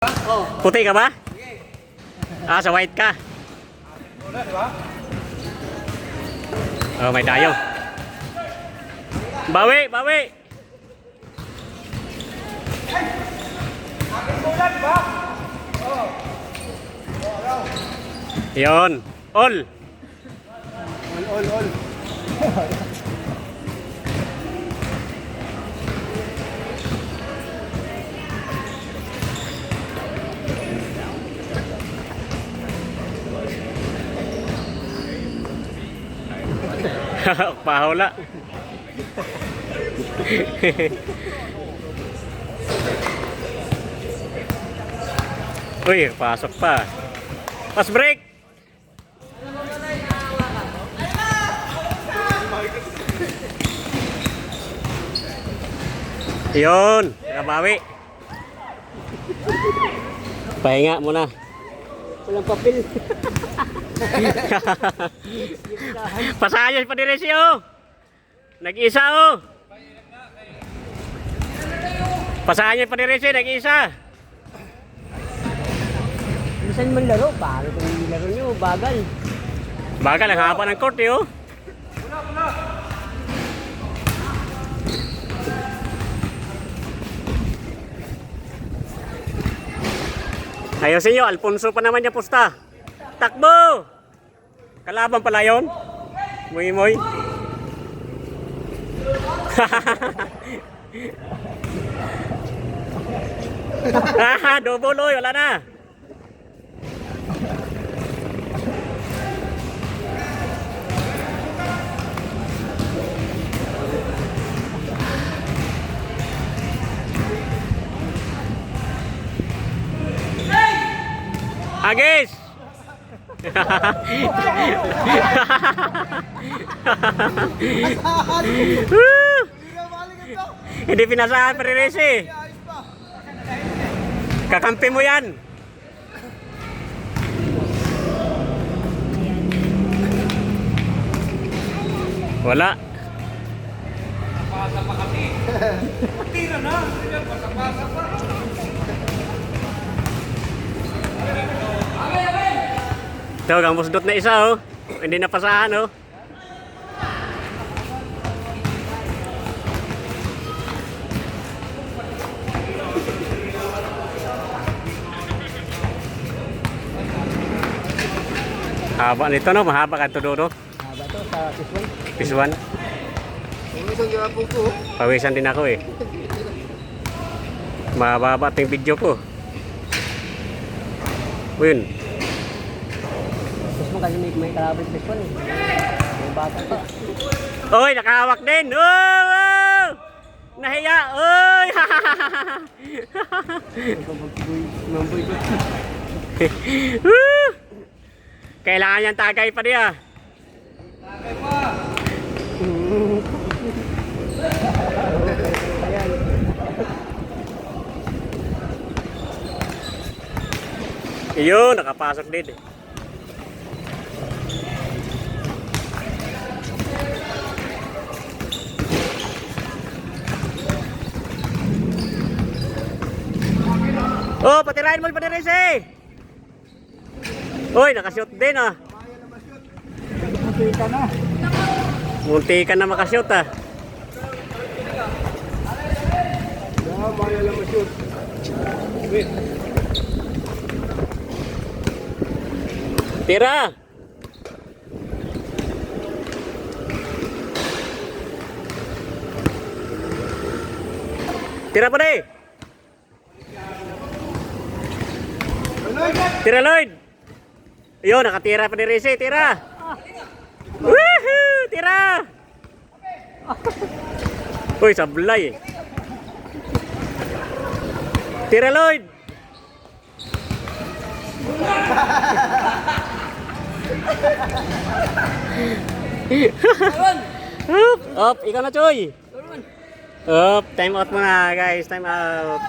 Puti ka ba? Ah, sa white ka. Oh, may tayo. Bawi, bawi. Yun. All. All. Pahula. Uy, pasok pa. Pas break. Yun, nakabawi. Pahinga muna. Walang papel. Pasayos pa din siya oh. Nag-isa oh. Pasayos pa din siya, nag-isa. Bisan man laro, paano kung laro nyo, bagal. Bagal, ang haba ng court eh oh. Ayusin nyo, Alfonso pa naman niya pusta. Takbo! Kalaban pala yun. Muy. Double oy, wala na. Agis! Hindi pinasahan pa rin Resi. Kakampi mo yan. Wala. Pasa pa kami. Tira na. Pasa pa. Ito, ang musdot na isa oh. Hindi napasahan oh. Haba nito no, mahaba ka ito no. Haba to sa Kiswan. Kiswan. Isang yapong ko. Pawisan din ako eh. Mababa ito yung video ko. Yun. Tapos mo kasi may kalaban sa Kiswan eh. May bata pa. Oy, nakahawak din. Oh! Nahiya. Oy! Mamboy ko. Kailangan yan tagay pa niya. Tagay pa. Iyon, nakapasok din eh. Oh, patirahin mo pa din eh. Uy, nakashoot din ah. Munti ka na. Munti ka na makashoot ah. Maya lang ma-shoot. Tira! Tira pa rin! Tira Lloyd! Ayun, nakatira pa ni Resi, tira! Woohoo! Tira! Uy, sablay eh. Tira Lloyd! Up, ikaw na Choy! Up, time out muna guys, time out.